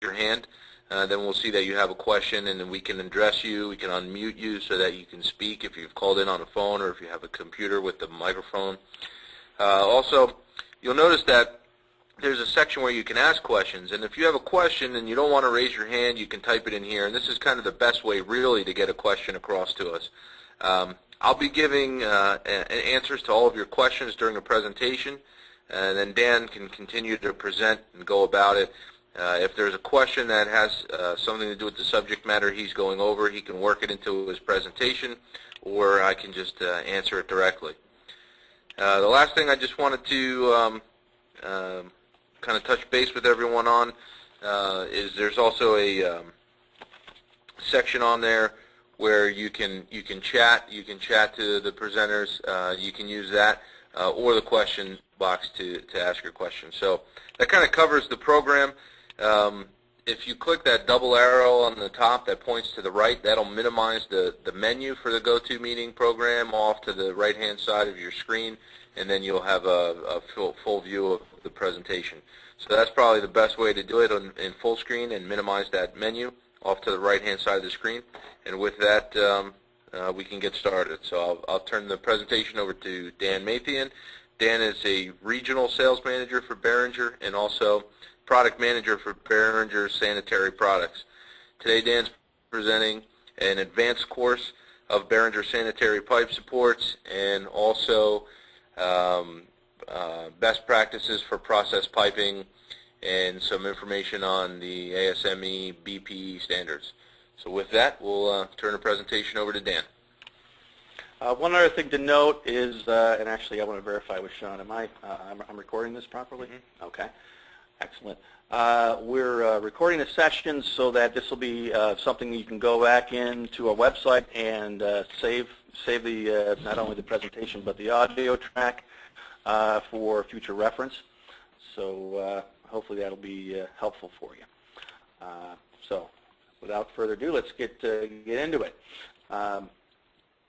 your hand. Then we'll see that you have a question, and then we can address you. We can unmute you so that you can speak if you've called in on a phone or if you have a computer with the microphone. Also, you'll notice that there's a section where you can ask questions, and if you have a question and you don't want to raise your hand, you can type it in here, and this is kind of the best way really to get a question across to us. I'll be giving answers to all of your questions during the presentation, and then Dan can continue to present and go about it. If there's a question that has something to do with the subject matter he's going over, he can work it into his presentation, or I can just answer it directly. The last thing I just wanted to kind of touch base with everyone on is there's also a section on there where you can chat to the presenters. You can use that or the question box to ask your question. So that kind of covers the program. If you click that double arrow on the top that points to the right, that'll minimize the menu for the GoToMeeting program off to the right-hand side of your screen, and then you'll have a full view of the presentation. So that's probably the best way to do it in full screen and minimize that menu off to the right-hand side of the screen. And with that, we can get started. So I'll turn the presentation over to Dan Mathian. Dan is a regional sales manager for Behringer and also product manager for Behringer Sanitary products. Today, Dan's presenting an advanced course of Behringer Sanitary pipe supports and also best practices for process piping and some information on the ASME BPE standards. So with that, we'll turn the presentation over to Dan. One other thing to note is, and actually I want to verify with Sean, I'm recording this properly? Mm-hmm. Okay, excellent. We're recording the session so that this will be something you can go back into our website and save the not only the presentation but the audio track for future reference. So hopefully that'll be helpful for you. So without further ado, let's get into it.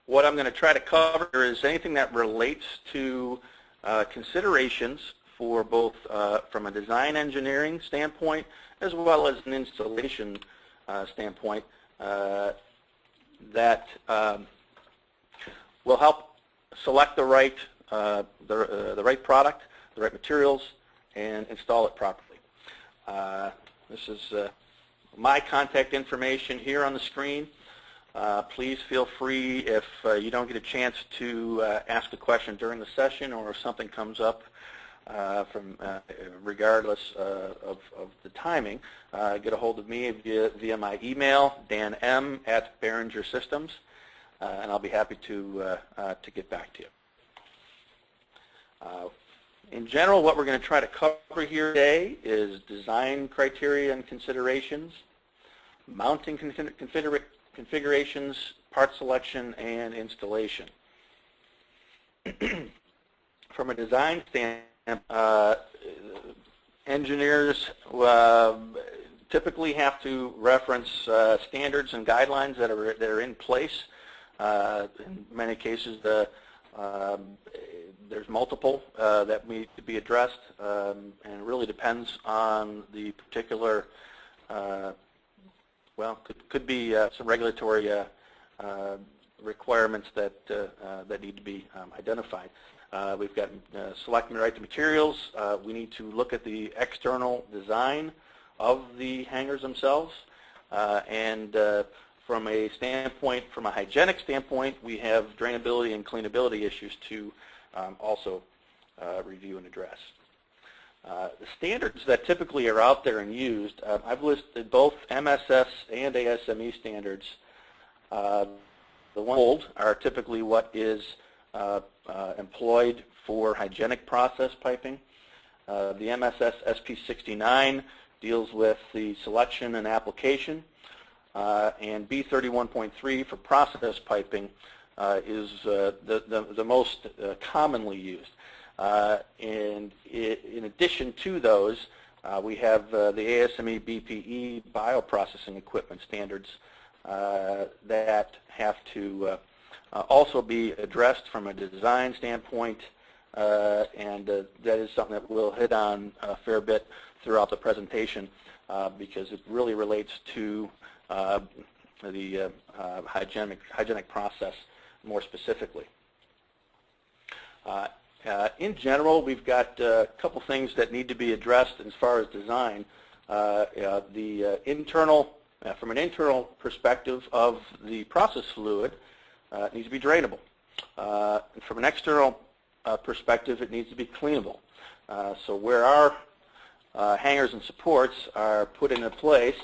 What I'm going to try to cover is anything that relates to considerations for both from a design engineering standpoint as well as an installation standpoint that will help select the right right product, the right materials, and install it properly. This is my contact information here on the screen. Please feel free if you don't get a chance to ask a question during the session or if something comes up regardless of the timing, get a hold of me via my email, danm@BehringerSystems, and I'll be happy to get back to you. In general, what we're going to try to cover here today is design criteria and considerations, mounting configurations, part selection, and installation. From a design standpoint, engineers typically have to reference standards and guidelines that are in place. In many cases, there's multiple that need to be addressed, and it really depends on the particular. Well, could be some regulatory requirements that need to be identified. We've got selecting the right materials. We need to look at the external design of the hangers themselves, and from a standpoint, from a hygienic standpoint, we have drainability and cleanability issues to also review and address. The standards that typically are out there and used, I've listed both MSS and ASME standards. The ones old are typically what is employed for hygienic process piping. The MSS SP69 deals with the selection and application, and B31.3 for process piping is the most commonly used. And in addition to those, we have the ASME BPE bioprocessing equipment standards that have to also be addressed from a design standpoint and that is something that we'll hit on a fair bit throughout the presentation because it really relates to the hygienic process more specifically. In general, we've got a couple things that need to be addressed as far as design. From an internal perspective of the process fluid, it needs to be drainable. From an external perspective, it needs to be cleanable. So where our hangers and supports are put into place,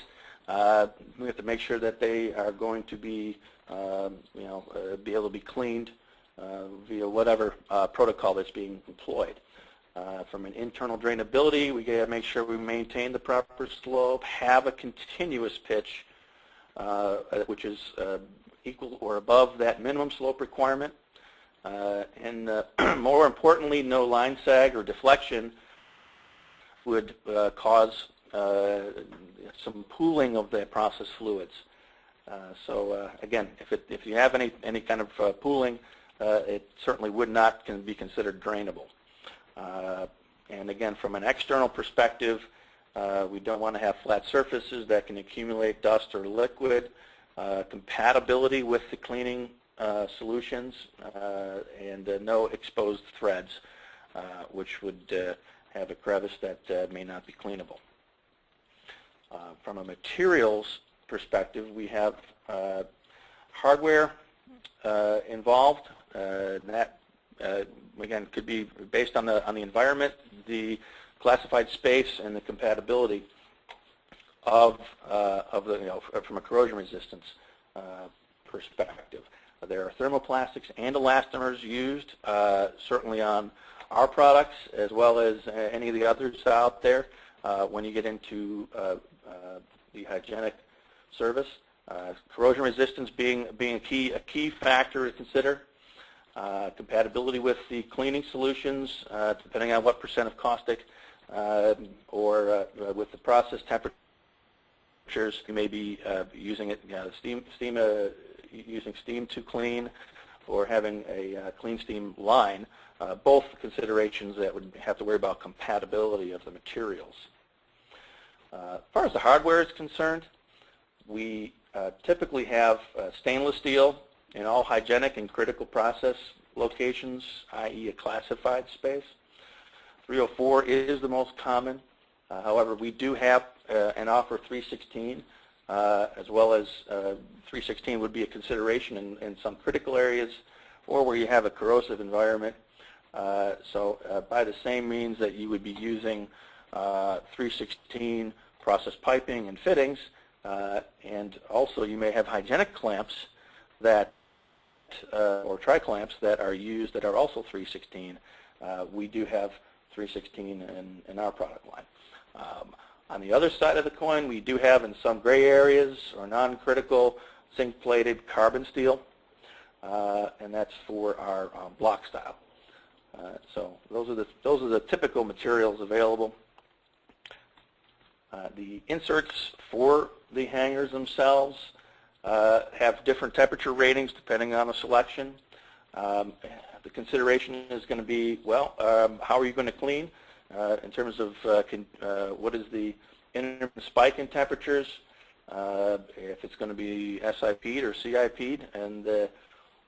we have to make sure that they are going to be, be able to be cleaned via whatever protocol that's being employed. From an internal drainability, we got to make sure we maintain the proper slope, have a continuous pitch, which is equal or above that minimum slope requirement, and more importantly, no line sag or deflection would cause some pooling of the process fluids. So again, if you have any kind of pooling, it certainly would not be considered drainable. And again, from an external perspective, we don't want to have flat surfaces that can accumulate dust or liquid, compatibility with the cleaning solutions, and no exposed threads, which would have a crevice that may not be cleanable. From a materials perspective, we have hardware involved. That again could be based on the environment, the classified space, and the compatibility of the from a corrosion resistance perspective. There are thermoplastics and elastomers used, certainly on our products as well as any of the others out there. When you get into the hygienic service, corrosion resistance being a key factor to consider. Compatibility with the cleaning solutions, depending on what % of caustic or with the process temperatures, you may be using it, using steam to clean, or having a clean steam line. Both considerations that would have to worry about compatibility of the materials. As far as the hardware is concerned, we typically have stainless steel in all hygienic and critical process locations, i.e. a classified space. 304 is the most common. However, we do have and offer 316, as well as 316 would be a consideration in some critical areas or where you have a corrosive environment. So by the same means that you would be using 316 process piping and fittings, and also you may have hygienic clamps that or tri-clamps that are used that are also 316. We do have 316 in our product line. On the other side of the coin, we do have in some gray areas or non-critical zinc-plated carbon steel, and that's for our block style. So those are the typical materials available. The inserts for the hangers themselves have different temperature ratings depending on the selection. The consideration is going to be, well, how are you going to clean in terms of what is the intermittent spike in temperatures, if it's going to be SIP'd or CIP'd, and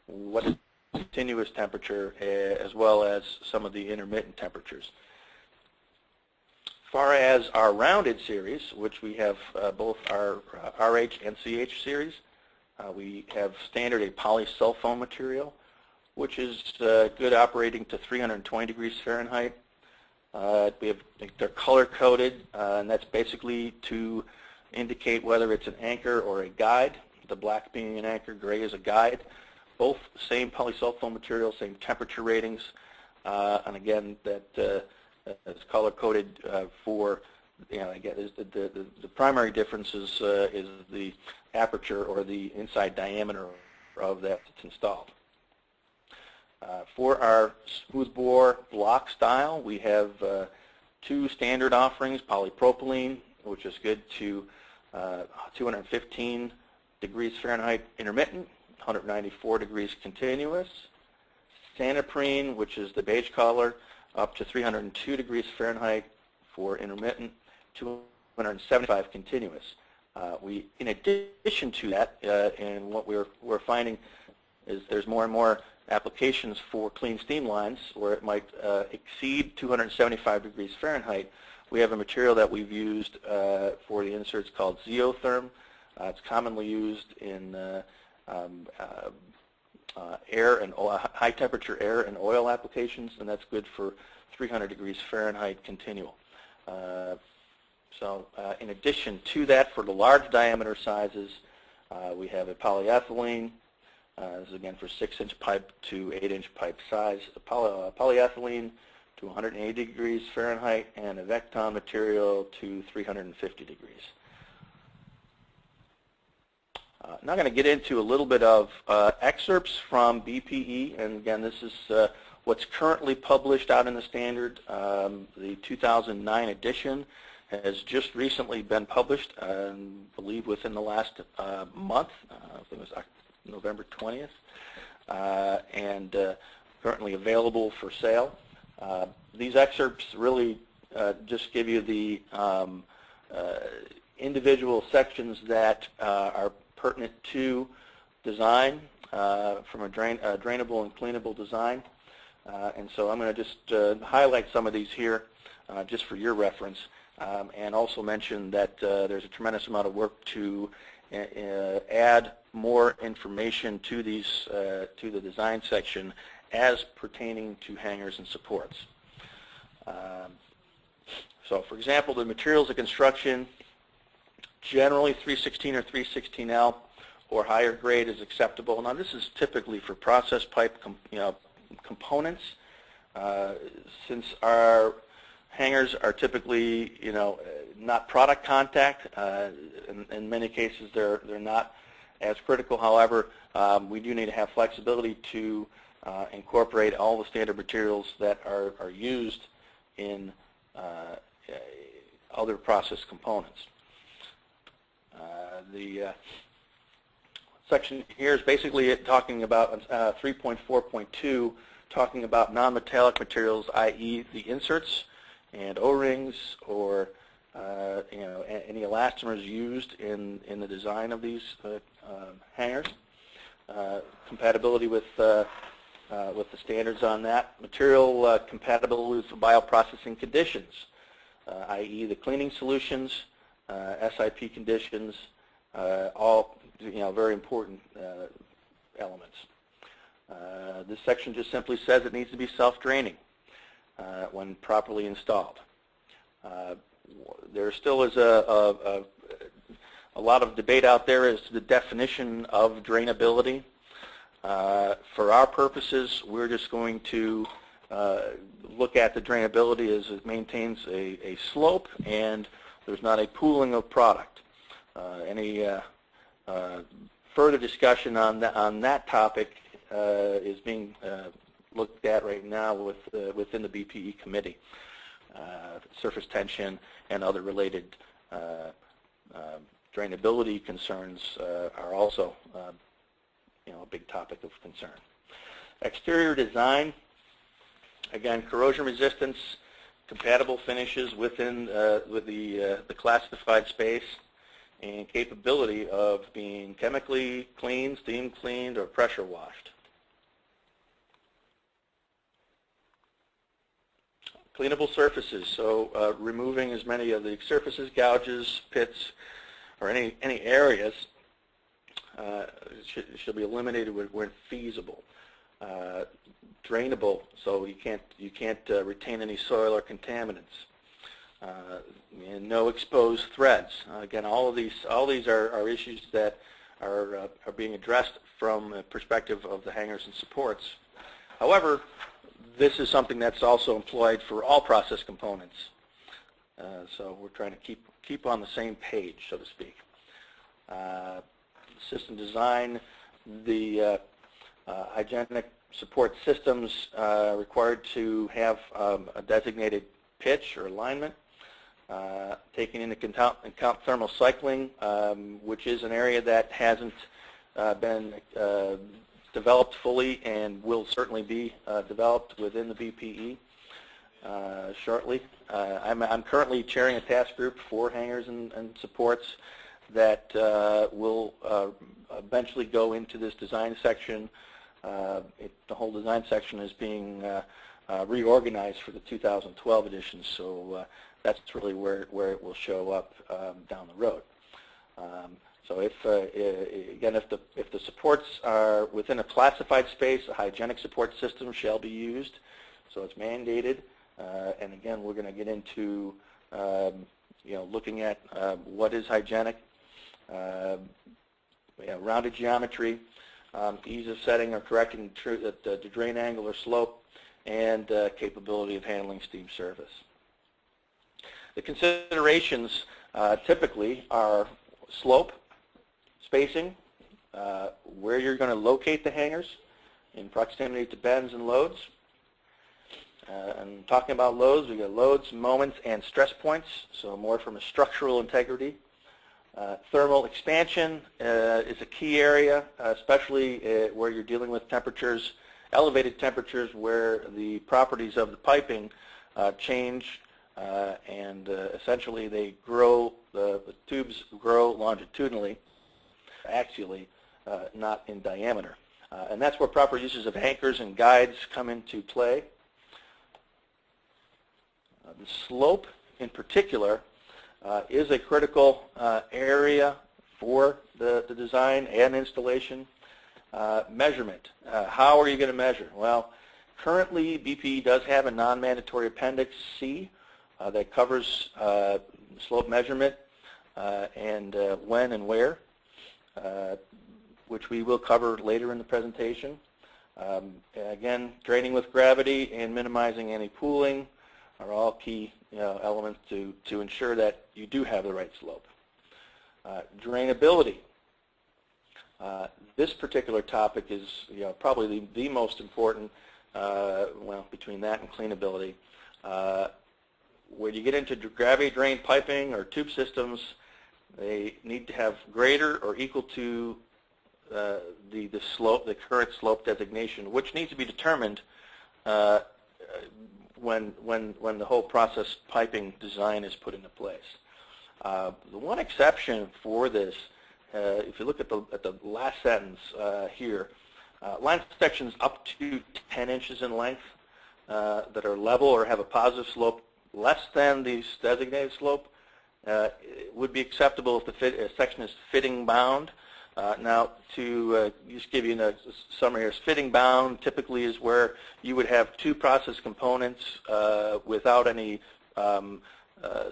what is continuous temperature, as well as some of the intermittent temperatures. As far as our rounded series, which we have both our RH and CH series, we have standard a polysulfone material, which is good operating to 320 degrees Fahrenheit. They're color-coded, and that's basically to indicate whether it's an anchor or a guide, the black being an anchor, gray is a guide. Both same polysulfone material, same temperature ratings, and again, that is color-coded for, again, the primary difference is the aperture or the inside diameter of that that's installed. For our smoothbore block style, we have two standard offerings, polypropylene, which is good to 215 degrees Fahrenheit intermittent, 194 degrees continuous. Sanitary, which is the beige color, up to 302 degrees Fahrenheit for intermittent, 275 continuous. In addition to that, and what we're finding is there's more and more applications for clean steam lines where it might exceed 275 degrees Fahrenheit. We have a material that we've used for the inserts called Zeotherm. It's commonly used in air and high temperature air and oil applications, and that's good for 300 degrees Fahrenheit continual. In addition to that, for the large diameter sizes, we have a polyethylene. This is again for 6-inch pipe to 8-inch pipe size. Polyethylene to 180 degrees Fahrenheit, and a Vecton material to 350 degrees. Now I'm going to get into a little bit of excerpts from BPE, and again, this is what's currently published out in the standard. The 2009 edition has just recently been published, I believe within the last month. I think it was November 20th, and currently available for sale. These excerpts really just give you the individual sections that are pertinent to design from a drainable and cleanable design. And so I'm going to just highlight some of these here just for your reference, and also mention that there's a tremendous amount of work to add more information to these to the design section as pertaining to hangers and supports. So for example, the materials of construction, generally 316 or 316L or higher grade is acceptable. Now this is typically for process pipe components. Since our hangers are typically not product contact, in many cases they're not as critical. However, we do need to have flexibility to incorporate all the standard materials that are used in other process components. The section here is basically talking about 3.4.2, talking about non-metallic materials, i.e. the inserts and O-rings or any elastomers used in the design of these hangers. Compatibility with the standards on that. Material compatible with bioprocessing conditions, i.e. the cleaning solutions, SIP conditions, all very important elements. This section just simply says it needs to be self-draining when properly installed. There still is a lot of debate out there as to the definition of drainability. For our purposes, we're just going to look at the drainability as it maintains a slope and there's not a pooling of product. Any further discussion on that topic is being looked at right now within the BPE committee. Surface tension and other related drainability concerns are also a big topic of concern. Exterior design, again, corrosion resistance, compatible finishes within with the classified space, and capability of being chemically cleaned, steam cleaned, or pressure washed. Cleanable surfaces, so removing as many of the surfaces, gouges, pits, or any areas should be eliminated when feasible. Drainable, so you can't retain any soil or contaminants. And no exposed threads. Again, all these are issues that are being addressed from a perspective of the hangers and supports. However, this is something that's also employed for all process components. So we're trying to keep on the same page, so to speak. System design, the hygienic support systems required to have a designated pitch or alignment, taking into account thermal cycling, which is an area that hasn't been developed fully and will certainly be developed within the BPE shortly. I'm currently chairing a task group for hangers and supports that will eventually go into this design section. The whole design section is being reorganized for the 2012 edition, so that's really where it will show up down the road. So if the supports are within a classified space, a hygienic support system shall be used, so it's mandated. And again, we're going to get into looking at what is hygienic, rounded geometry, ease of setting or correcting the drain angle or slope, and capability of handling steam service. The considerations typically are slope, spacing, where you're going to locate the hangers in proximity to bends and loads. And talking about loads, we got loads, moments, and stress points, so more from a structural integrity. Thermal expansion is a key area, especially where you're dealing with temperatures, elevated temperatures where the properties of the piping change and essentially they grow, the tubes grow longitudinally, axially, not in diameter. And that's where proper uses of anchors and guides come into play. The slope in particular is a critical area for the design and installation. Measurement. How are you going to measure? Well, currently BPE does have a non-mandatory Appendix C that covers slope measurement and when and where, which we will cover later in the presentation. Again, draining with gravity and minimizing any pooling are all key elements to ensure that you do have the right slope. Drainability. This particular topic is probably the most important, well, between that and cleanability. When you get into gravity drain piping or tube systems, they need to have greater or equal to the slope, the current slope designation, which needs to be determined when the whole process piping design is put into place. The one exception for this, if you look at the last sentence here, line sections up to 10 inches in length that are level or have a positive slope less than the designated slope would be acceptable if the section is fitting bound. Now, to just give you a summary here, fitting bound typically is where you would have two process components without any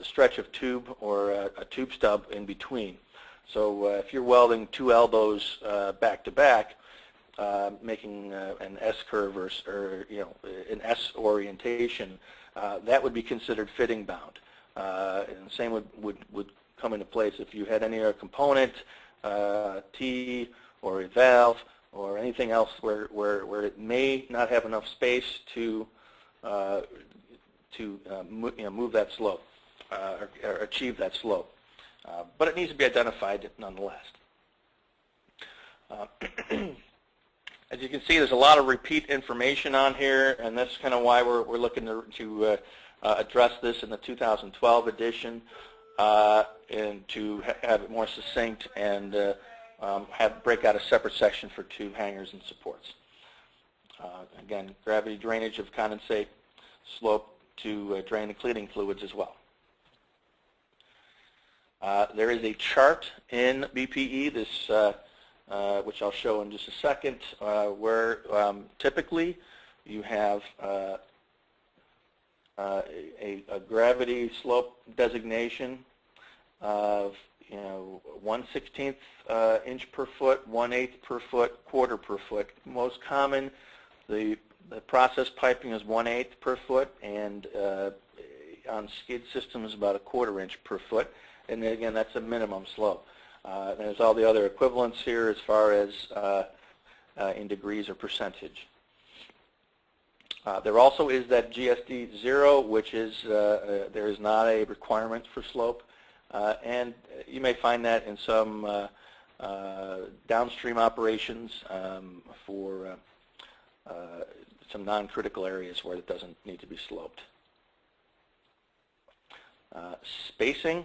stretch of tube or a tube stub in between. So if you're welding two elbows back to back, making an S curve or an S orientation, that would be considered fitting bound. And the same would come into place if you had any other component, T or a valve or anything else where it may not have enough space to move that slope or achieve that slope. But it needs to be identified nonetheless. As you can see, there's a lot of repeat information on here, and that's kind of why we're looking to address this in the 2012 edition and to have it more succinct and break out a separate section for tube hangers and supports. Again, gravity drainage of condensate, slope to drain the cleaning fluids as well. There is a chart in BPE, this which I'll show in just a second, where typically you have a gravity slope designation of 1/16 inch per foot, 1/8 per foot, quarter per foot. Most common, the process piping is 1/8 per foot, and on skid systems about a 1/4 inch per foot. And again, that's a minimum slope. There's all the other equivalents here as far as in degrees or percentage. There also is that GSD 0, which is there is not a requirement for slope, and you may find that in some downstream operations for some non-critical areas where it doesn't need to be sloped. Spacing,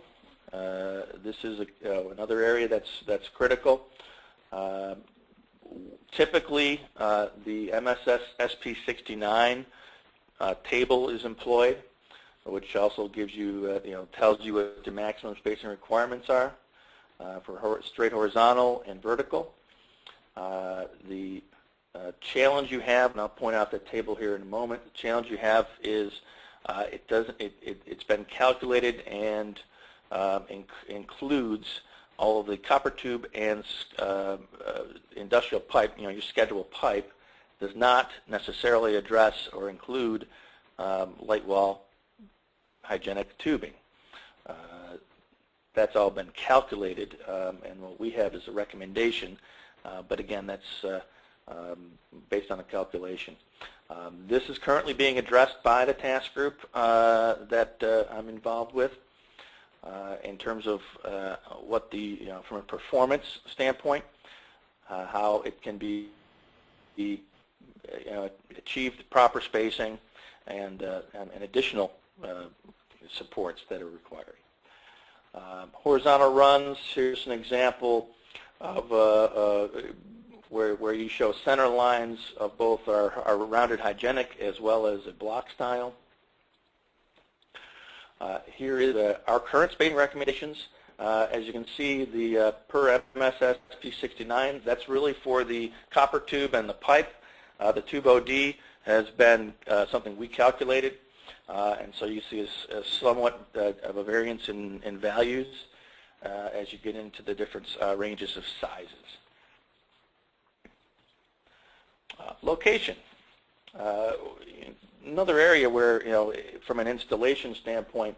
this is another area that's critical. Typically, the MSS SP69 table is employed, which also gives you, tells you what the maximum spacing requirements are for straight horizontal and vertical. The challenge you have, and I'll point out that table here in a moment, the challenge you have is it's been calculated and includes all of the copper tube and industrial pipe, your schedule pipe, does not necessarily address or include light wall hygienic tubing. That's all been calculated, and what we have is a recommendation, but again, that's based on a calculation. This is currently being addressed by the task group that I'm involved with in terms of what from a performance standpoint, how it can be achieved proper spacing and additional supports that are required. Horizontal runs, here's an example of where you show center lines of both our rounded hygienic as well as a block style. Here is our current spacing recommendations. As you can see, the per MSS P69, that's really for the copper tube and the pipe. The tube OD has been something we calculated, and so you see a somewhat of a variance in values as you get into the different ranges of sizes. Location. Another area where, from an installation standpoint,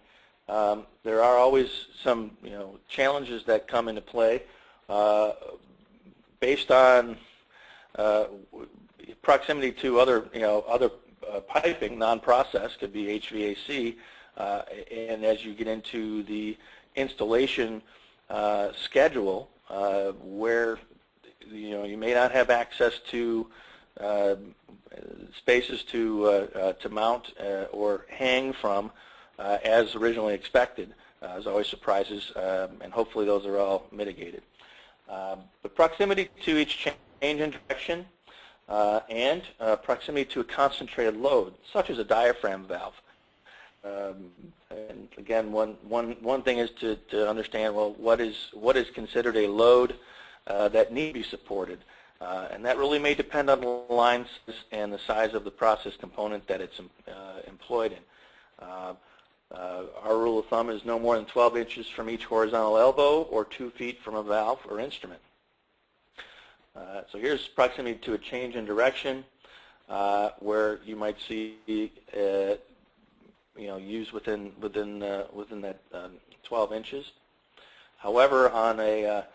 there are always some, challenges that come into play based on proximity to other, other piping, non-process, could be HVAC, and as you get into the installation schedule, where, you may not have access to spaces to mount or hang from as originally expected. There's always surprises, and hopefully those are all mitigated. But proximity to each change in direction and proximity to a concentrated load, such as a diaphragm valve. And again, one thing is to understand, well, what is considered a load that need to be supported. And that really may depend on the line and the size of the process component that it's employed in. Our rule of thumb is no more than 12 inches from each horizontal elbow or 2 feet from a valve or instrument. So here's proximity to a change in direction where you might see used within that 12 inches. However, on a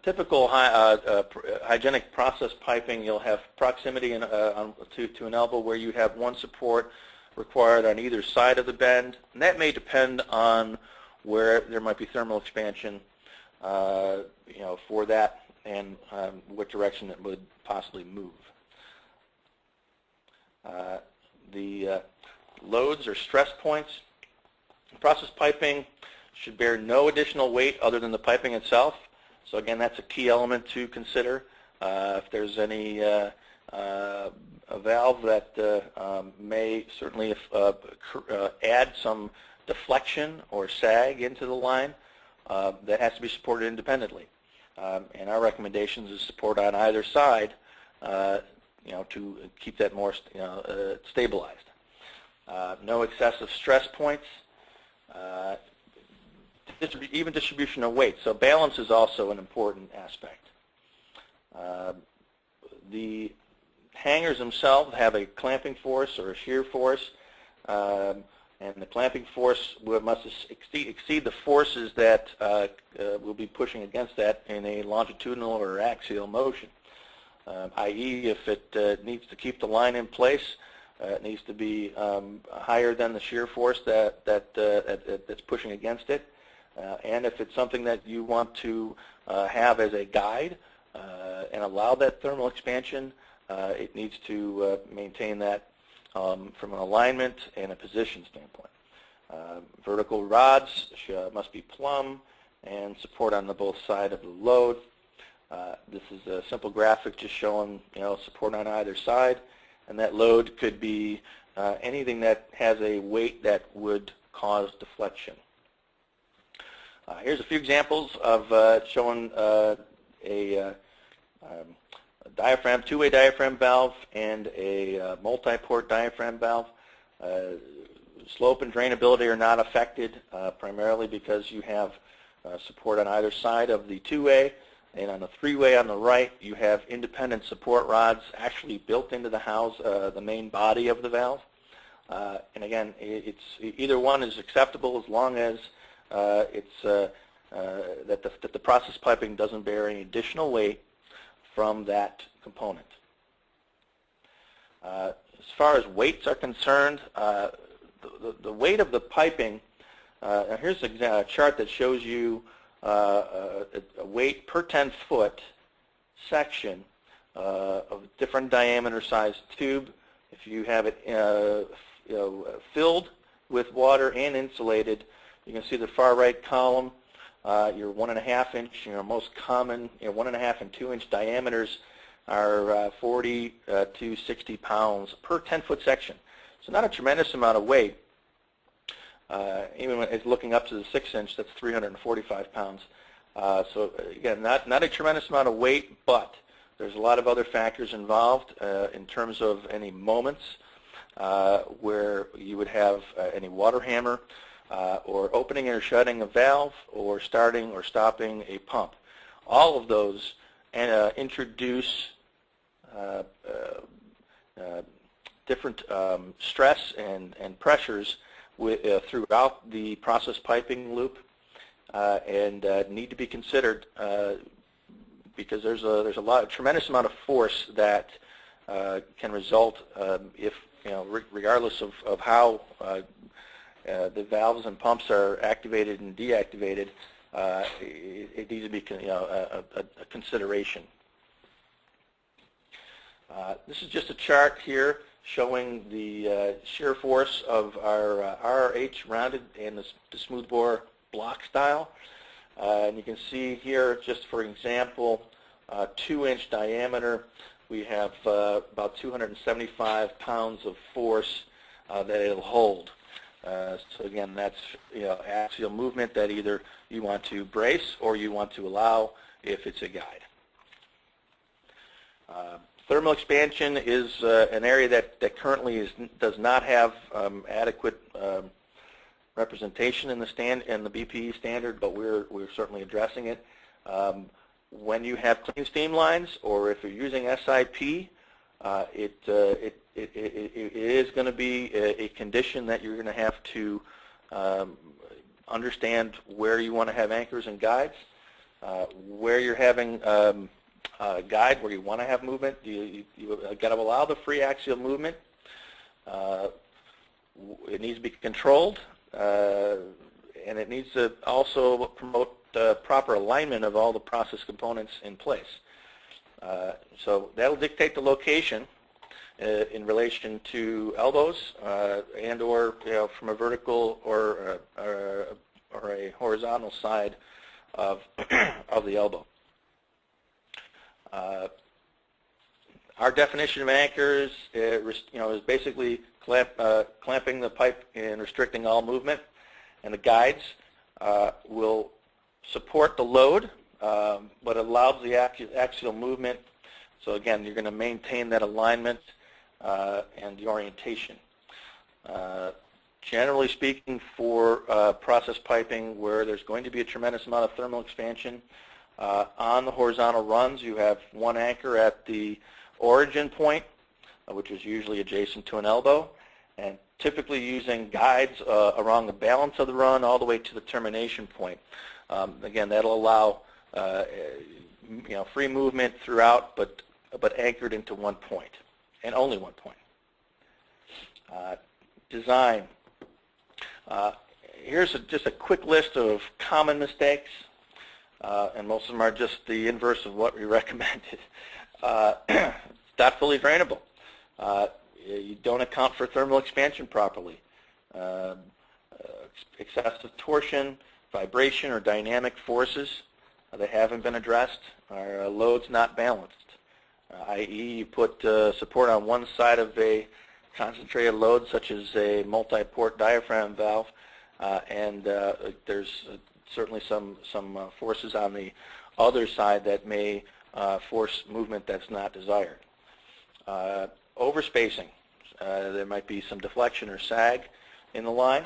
typical hygienic process piping, you'll have proximity to an elbow where you have one support required on either side of the bend, and that may depend on where there might be thermal expansion, for that and what direction it would possibly move. The loads or stress points. Process piping should bear no additional weight other than the piping itself. So again, that's a key element to consider. If there's any a valve that may certainly add some deflection or sag into the line, that has to be supported independently. And our recommendations is support on either side, to keep that more stabilized. No excessive stress points. Even distribution of weight. So balance is also an important aspect. The hangers themselves have a clamping force or a shear force, and the clamping force must exceed the forces that will be pushing against that in a longitudinal or axial motion, i.e. if it needs to keep the line in place, it needs to be higher than the shear force that's pushing against it. And if it's something that you want to have as a guide and allow that thermal expansion, it needs to maintain that from an alignment and a position standpoint. Vertical rods must be plumb and support on the both side of the load. This is a simple graphic just showing, support on either side, and that load could be anything that has a weight that would cause deflection. Here's a few examples of showing a diaphragm, two-way diaphragm valve and a multi-port diaphragm valve. Slope and drainability are not affected primarily because you have support on either side of the two-way, and on the three-way on the right you have independent support rods actually built into the house, the main body of the valve. And again, either one is acceptable as long as that the process piping doesn't bear any additional weight from that component. As far as weights are concerned, the weight of the piping, here's a chart that shows you a weight per 10-foot section of different diameter size tube. If you have it filled with water and insulated, you can see the far right column, your 1.5 inch, most common 1.5 and 2 inch diameters are 40 to 60 pounds per 10-foot section. So not a tremendous amount of weight. Even when it's looking up to the 6 inch, that's 345 pounds. So again, not a tremendous amount of weight, but there's a lot of other factors involved in terms of any moments where you would have any water hammer or opening or shutting a valve or starting or stopping a pump. All of those introduce different stress and pressures throughout the process piping loop and need to be considered because there's a tremendous amount of force that can result if regardless of how the valves and pumps are activated and deactivated, it needs to be a consideration. This is just a chart here showing the shear force of our RRH rounded and the smoothbore block style. And you can see here, just for example, 2-inch diameter, we have about 275 pounds of force that it'll hold. So again, that's axial movement that either you want to brace or you want to allow if it's a guide. Thermal expansion is an area that currently does not have adequate representation in the BPE standard, but we're certainly addressing it. When you have clean steam lines, or if you're using SIP, it is going to be a condition that you're going to have to understand where you want to have anchors and guides, where you're having guide, where you want to have movement. You got to allow the free axial movement. It needs to be controlled, and it needs to also promote proper alignment of all the process components in place. So that'll dictate the location in relation to elbows and or from a vertical or a horizontal side of of the elbow. Our definition of anchors is basically clamping the pipe and restricting all movement, and the guides will support the load, but allows the axial movement. So again, you're going to maintain that alignment and the orientation. Generally speaking, for process piping where there's going to be a tremendous amount of thermal expansion, on the horizontal runs you have one anchor at the origin point, which is usually adjacent to an elbow, and typically using guides around the balance of the run all the way to the termination point. Again, that'll allow free movement throughout, but anchored into one point, and only one point. Design. Here's just a quick list of common mistakes, and most of them are just the inverse of what we recommended. It's not fully drainable. You don't account for thermal expansion properly. Excessive torsion, vibration, or dynamic forces that haven't been addressed. Our load's not balanced, i.e. you put support on one side of a concentrated load, such as a multi-port diaphragm valve, and there's certainly some forces on the other side that may force movement that's not desired. Overspacing. There might be some deflection or sag in the line,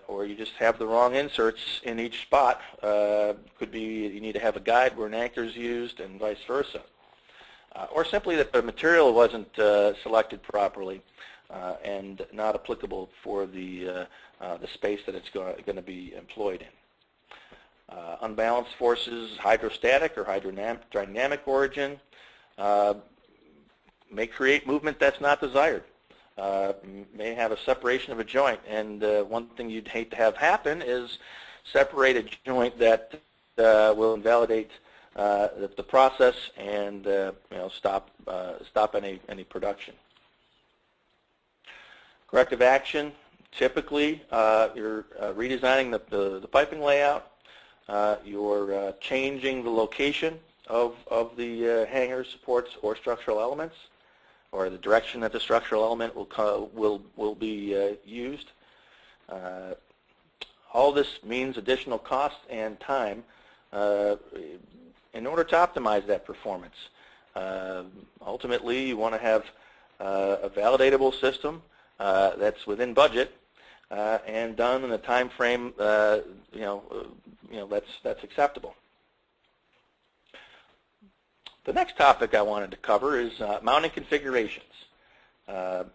or you just have the wrong inserts in each spot. Could be you need to have a guide where an anchor is used and vice versa. Or simply that the material wasn't selected properly and not applicable for the space that it's going to be employed in. Unbalanced forces, hydrostatic or hydrodynamic origin, may create movement that's not desired. May have a separation of a joint, and one thing you'd hate to have happen is separate a joint that will invalidate the process and stop any production. Corrective action. Typically, you're redesigning the piping layout. You're changing the location of the hangers, supports, or structural elements, or the direction that the structural element will be used. All this means additional cost and time in order to optimize that performance. Ultimately, you want to have a validatable system that's within budget and done in a time frame that's acceptable. The next topic I wanted to cover is mounting configurations.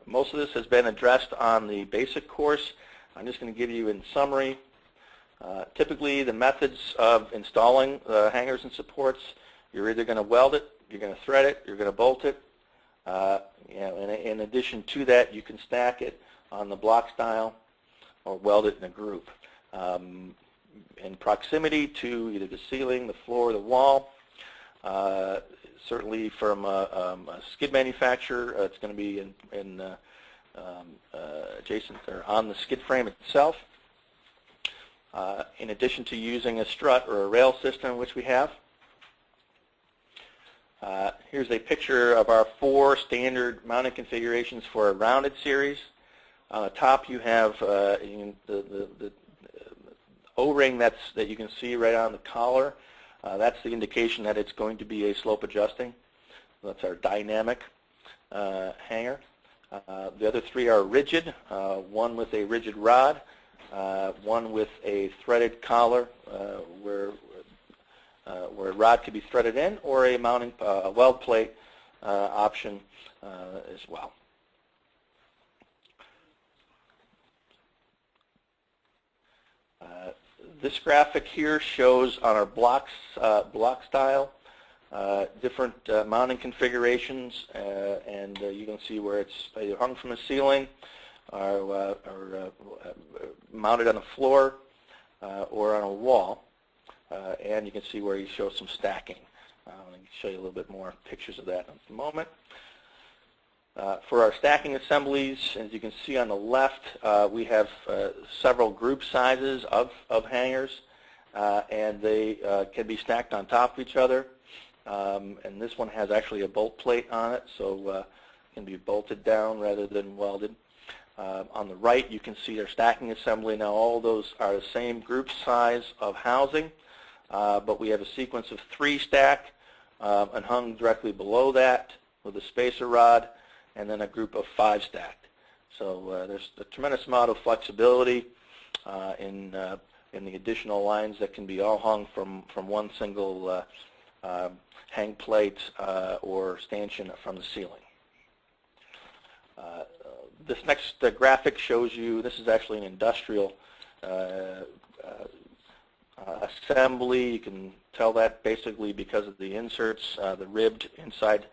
Most of this has been addressed on the basic course. I'm just going to give you in summary. Typically, the methods of installing hangers and supports, you're either going to weld it, you're going to thread it, you're going to bolt it. In addition to that, you can stack it on the block style or weld it in a group. In proximity to either the ceiling, the floor, the wall, certainly from a skid manufacturer, it's going to be adjacent or on the skid frame itself. In addition to using a strut or a rail system, which we have. Here's a picture of our 4 standard mounting configurations for a rounded series. On the top, you have the O-ring that you can see right on the collar. That's the indication that it's going to be a slope adjusting. That's our dynamic hanger. The other 3 are rigid, one with a rigid rod, one with a threaded collar where a rod could be threaded in, or a mounting weld plate option as well. This graphic here shows on our block style different mounting configurations, and you can see where it's either hung from the ceiling or mounted on the floor or on a wall, and you can see where you show some stacking. I'll show you a little bit more pictures of that in a moment. For our stacking assemblies, as you can see on the left, we have several group sizes of hangers, and they can be stacked on top of each other. And this one has actually a bolt plate on it, so it can be bolted down rather than welded. On the right, you can see our stacking assembly. Now, all those are the same group size of housing, but we have a sequence of 3 stacked and hung directly below that with a spacer rod, and then a group of 5 stacked. So there's a tremendous amount of flexibility in the additional lines that can be all hung from one single hang plate or stanchion from the ceiling. This next graphic shows you, this is actually an industrial assembly. You can tell that basically because of the inserts, the ribbed inside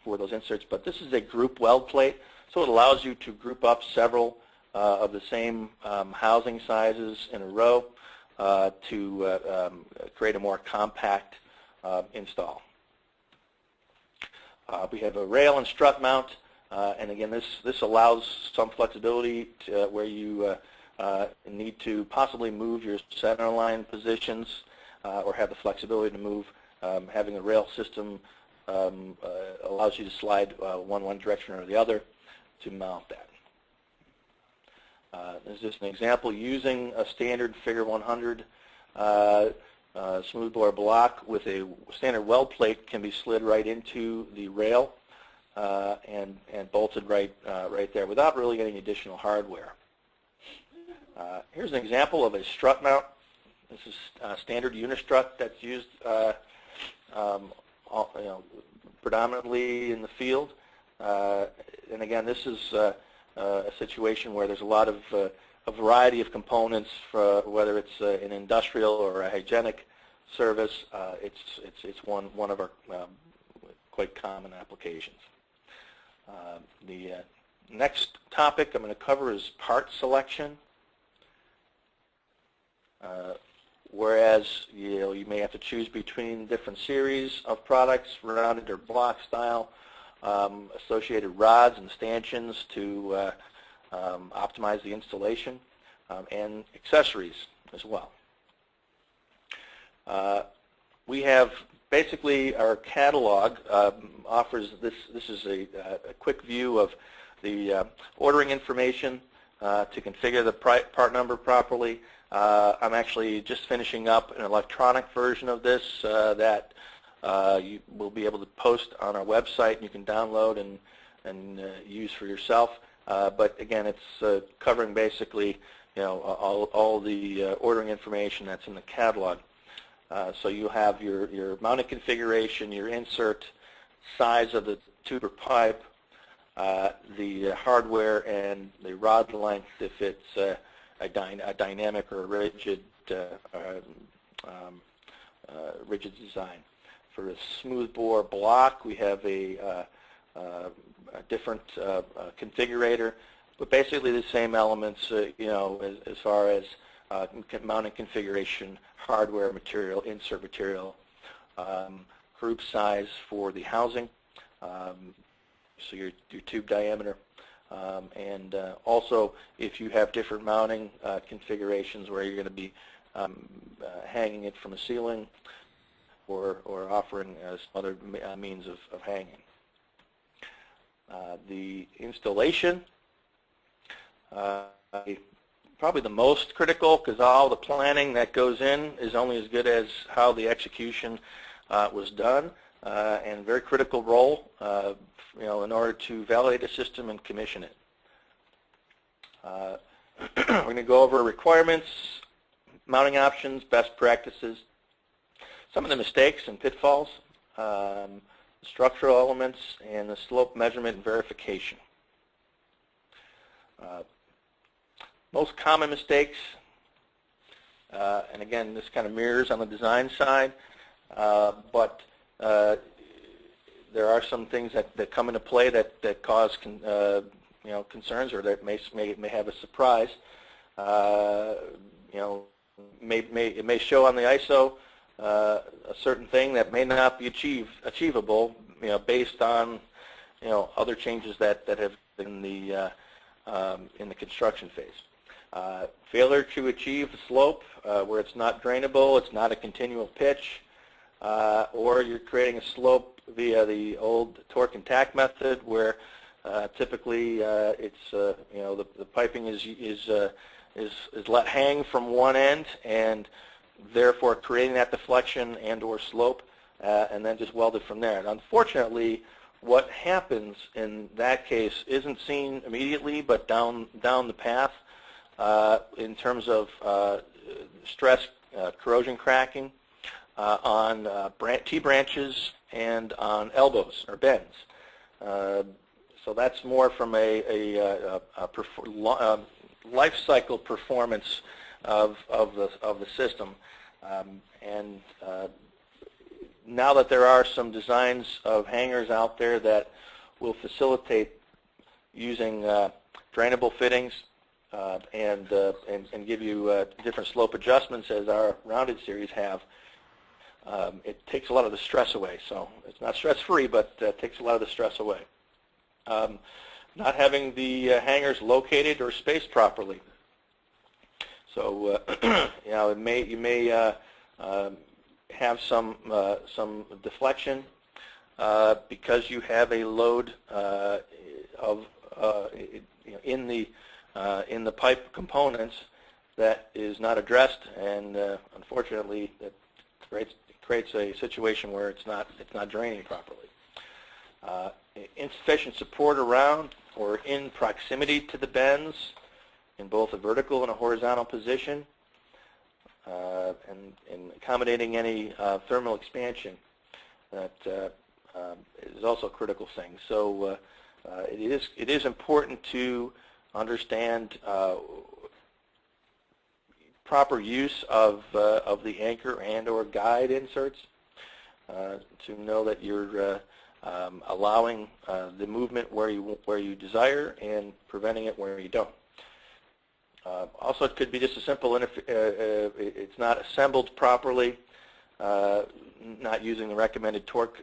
for those inserts, but this is a group weld plate, so it allows you to group up several of the same housing sizes in a row to create a more compact install. We have a rail and strut mount, and again, this allows some flexibility to where you need to possibly move your center line positions or have the flexibility to move. Having a rail system allows you to slide one direction or the other to mount that. This is just an example using a standard figure 100 smoothbore block with a standard weld plate can be slid right into the rail and bolted right there without really getting additional hardware. Here's an example of a strut mount. This is a standard unistrut that's used predominantly in the field. And again, this is a situation where there's a lot of a variety of components, for whether it's an industrial or a hygienic service. It's one of our quite common applications. The next topic I'm going to cover is part selection. Whereas you may have to choose between different series of products, rounded or block style, associated rods and stanchions to optimize the installation, and accessories as well. We have basically our catalog offers this. This is a quick view of the ordering information to configure the part number properly. I'm actually just finishing up an electronic version of this that you will be able to post on our website, and you can download and use for yourself. But again, it's covering basically all the ordering information that's in the catalog. So you have your mounting configuration, your insert, size of the tube or pipe, the hardware, and the rod length if it's a dynamic or a rigid rigid design. For a smoothbore block, we have a different configurator, but basically the same elements, as far as mounting configuration, hardware, material, insert material, group size for the housing, so your tube diameter, and also if you have different mounting configurations where you're going to be hanging it from a ceiling or offering some other means of hanging. The installation, probably the most critical, because all the planning that goes in is only as good as how the execution was done, and very critical role in order to validate a system and commission it. We're going to go over requirements, mounting options, best practices, some of the mistakes and pitfalls, structural elements, and the slope measurement and verification. Most common mistakes, and again, this kind of mirrors on the design side, but there are some things that come into play that cause concerns, or that may have a surprise. It may show on the ISO a certain thing that may not be achievable, based on other changes that have been in the construction phase. Failure to achieve the slope where it's not drainable, it's not a continual pitch, or you're creating a slope via the old torque and tack method, where typically it's the piping is let hang from one end, and therefore creating that deflection and or slope, and then just welded from there. And unfortunately, what happens in that case isn't seen immediately, but down the path in terms of stress corrosion cracking on T-branches and on elbows or bends. So that's more from a life cycle performance of the system. And now that there are some designs of hangers out there that will facilitate using drainable fittings, and give you different slope adjustments as our rounded series have. It takes a lot of the stress away. So it's not stress-free, but takes a lot of the stress away. Not having the hangers located or spaced properly. So you may have some deflection because you have a load in the pipe components that is not addressed, and unfortunately, that creates a situation where it's not draining properly. Insufficient support around or in proximity to the bends in both a vertical and a horizontal position, and accommodating any thermal expansion that is also a critical thing. So it is important to understand proper use of the anchor and or guide inserts to know that you're allowing the movement where you desire and preventing it where you don't. Also, it could be just as simple if it's not assembled properly, not using the recommended torque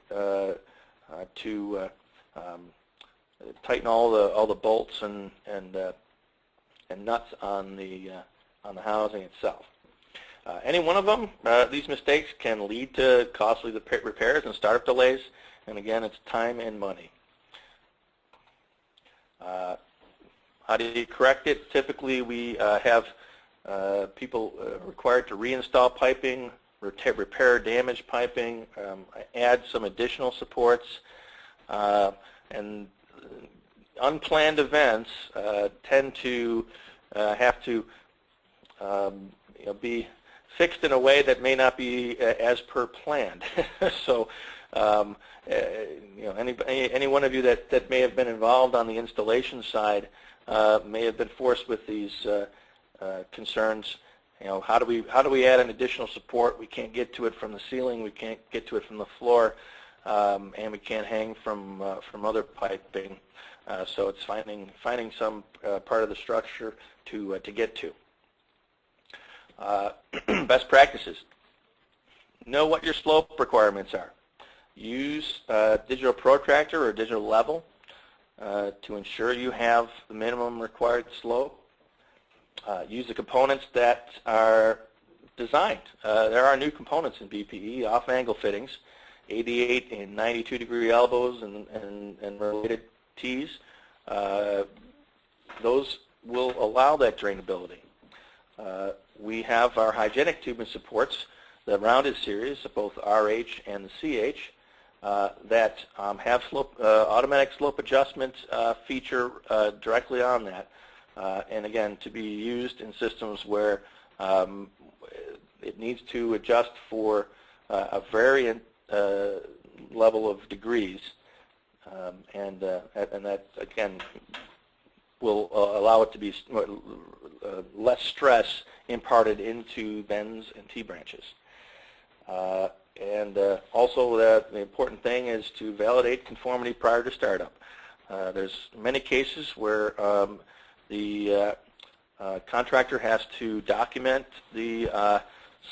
to tighten all the bolts and nuts on the housing itself. Any one of them, these mistakes can lead to costly repairs and startup delays, and again, it's time and money. How do you correct it? Typically, we have people required to reinstall piping, repair damaged piping, add some additional supports, and unplanned events tend to have to be fixed in a way that may not be as per planned. So, any one of you that may have been involved on the installation side may have been forced with these concerns. How do we add an additional support? We can't get to it from the ceiling. We can't get to it from the floor, and we can't hang from other piping. So it's finding some part of the structure to get to. Best practices. Know what your slope requirements are. Use digital protractor or digital level to ensure you have the minimum required slope. Use the components that are designed. There are new components in BPE, off-angle fittings, 88 and 92 degree elbows and related tees. Those will allow that drainability. We have our Hygienic tubing supports, the rounded series, both RH and the CH, that have automatic slope adjustment feature directly on that. And again, to be used in systems where it needs to adjust for a variant level of degrees, and that, again, will allow it to be less stress imparted into bends and T-branches. And also the important thing is to validate conformity prior to startup. There's many cases where the contractor has to document the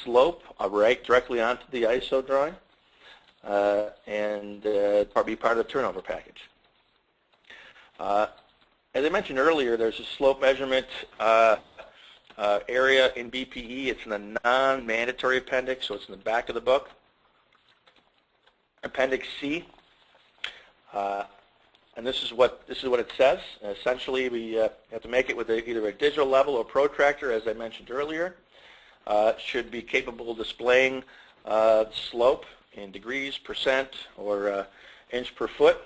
slope right directly onto the ISO drawing and be part of the turnover package. As I mentioned earlier, there's a slope measurement area in BPE. It's in the non-mandatory appendix, so it's in the back of the book. Appendix C, and this is what it says. Essentially, we have to make it with either a digital level or protractor, as I mentioned earlier. Should be capable of displaying slope in degrees, percent, or inch per foot.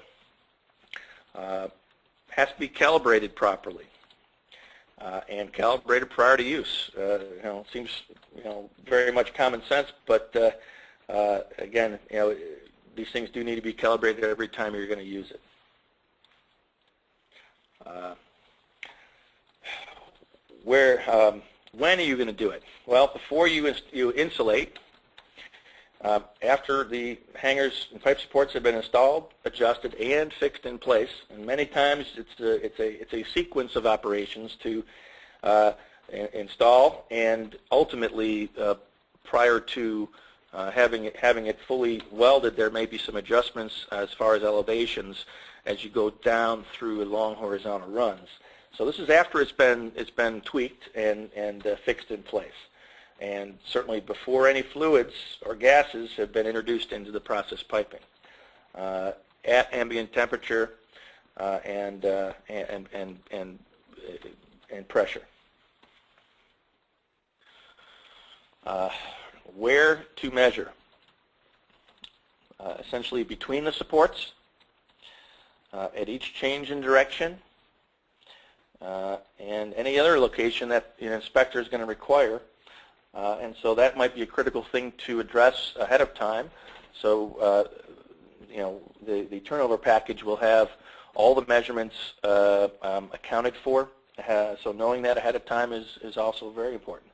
Has to be calibrated properly and calibrated prior to use. Seems very much common sense, but again, these things do need to be calibrated every time you're going to use it. When are you going to do it? Well, before you insulate, after the hangers and pipe supports have been installed, adjusted, and fixed in place, and many times it's a sequence of operations to install, and ultimately prior to having it fully welded, there may be some adjustments as far as elevations as you go down through long horizontal runs. So this is after it's been tweaked and fixed in place, and certainly before any fluids or gases have been introduced into the process piping at ambient temperature and pressure. Where to measure? Essentially between the supports, at each change in direction, and any other location that the inspector is going to require. And so that might be a critical thing to address ahead of time. So the turnover package will have all the measurements accounted for. So knowing that ahead of time is also very important.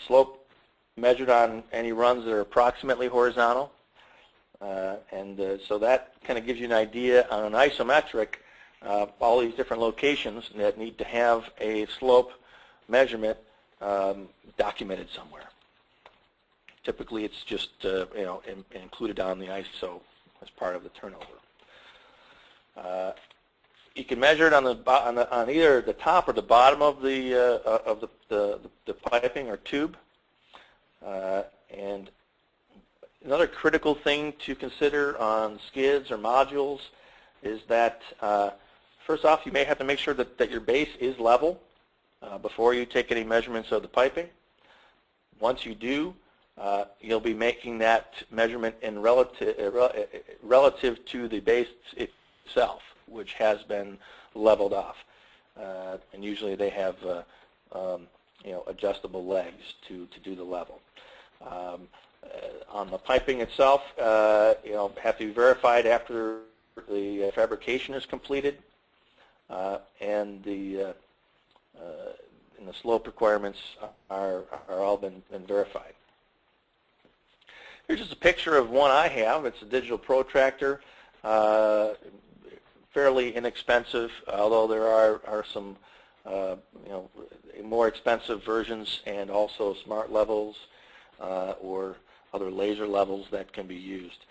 Slope measured on any runs that are approximately horizontal. So that kind of gives you an idea on an isometric, all these different locations that need to have a slope measurement documented somewhere. Typically it's just included on the ISO as part of the turnover. You can measure it on either the top or the bottom of the piping or tube. And another critical thing to consider on skids or modules is that first off, you may have to make sure that your base is level before you take any measurements of the piping. Once you do, you'll be making that measurement in relative to the base itself, which has been leveled off. And usually they have adjustable legs to do the level. On the piping itself, have to be verified after the fabrication is completed, and the slope requirements are all been verified. Here's just a picture of one I have. It's a digital protractor, fairly inexpensive, although there are some more expensive versions and also smart levels or other laser levels that can be used.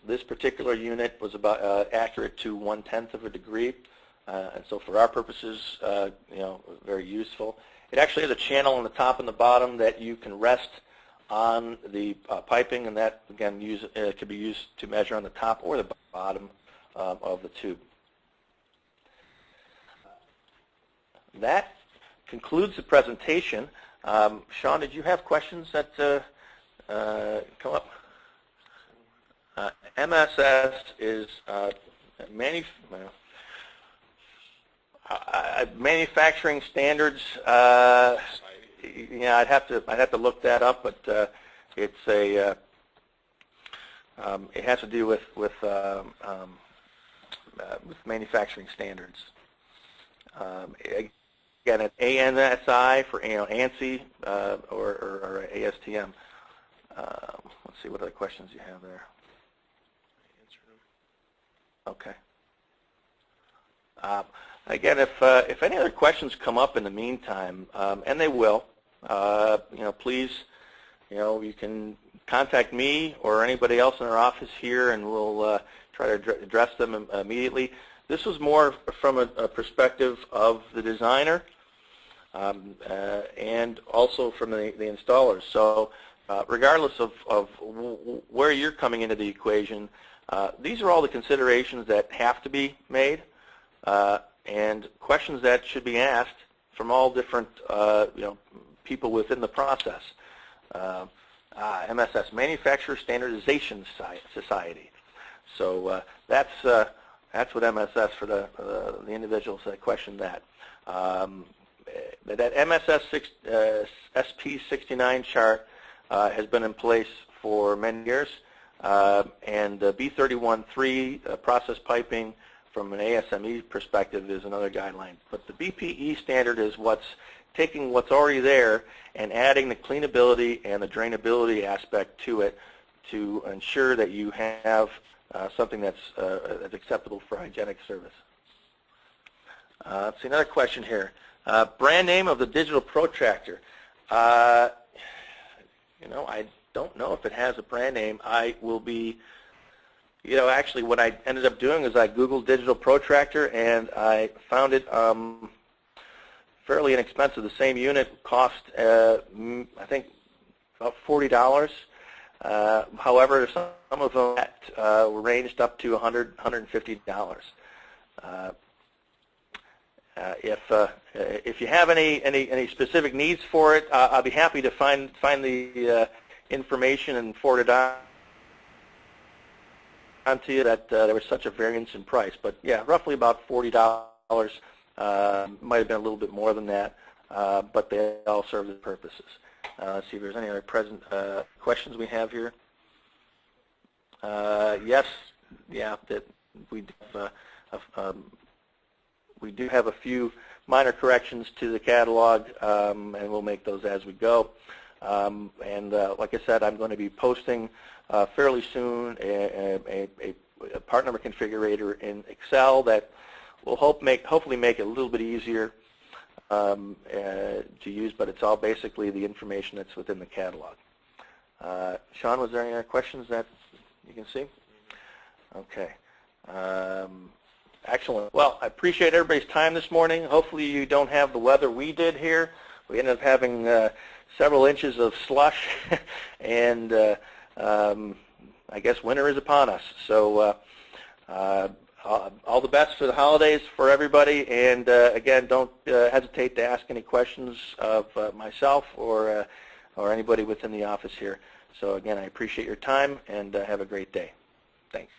This particular unit was about accurate to 1/10 of a degree, and so for our purposes, very useful. It actually has a channel on the top and the bottom that you can rest on the piping, and that again could be used to measure on the top or the bottom of the tube. That concludes the presentation. Sean, did you have questions that come up? MSS is manufacturing standards. I'd have to look that up, but it's a it has to do with manufacturing standards. Again, it's ANSI for ANSI or ASTM. Let's see what other questions you have there. Okay. Again, if any other questions come up in the meantime, and they will, please, you can contact me or anybody else in our office here, and we'll try to address them immediately. This was more from a perspective of the designer and also from the installers. So regardless of where you're coming into the equation, these are all the considerations that have to be made and questions that should be asked from all different people within the process. MSS, Manufacturer Standardization Society. So that's what MSS for the individuals that questioned that. That MSS SP69 chart has been in place for many years, and B31.3 process piping from an ASME perspective is another guideline. But the BPE standard is taking what's already there and adding the cleanability and the drainability aspect to it to ensure that you have something that's acceptable for hygienic service. Let's see, another question here. Brand name of the digital protractor. You know, I don't know if it has a brand name. I will be, you know, actually what I ended up doing is I Googled digital protractor and I found it fairly inexpensive. The same unit cost, I think, about $40. However, some of them were ranged up to $100, $150. If you have any specific needs for it, I'll be happy to find the information and forward it on to you. That there was such a variance in price, but yeah, roughly about $40. Might have been a little bit more than that, but they all serve the purposes. Let's see if there's any other questions we have here. Yes, yeah, that we do have a few minor corrections to the catalog, and we'll make those as we go. And like I said, I'm going to be posting fairly soon a part number configurator in Excel that will hopefully make it a little bit easier to use, but it's all basically the information that's within the catalog. Sean, was there any other questions that you can see? Okay. Excellent. Well, I appreciate everybody's time this morning. Hopefully you don't have the weather we did here. We ended up having several inches of slush, and I guess winter is upon us. So all the best for the holidays for everybody, and again, don't hesitate to ask any questions of myself or anybody within the office here. So again, I appreciate your time, and have a great day. Thanks.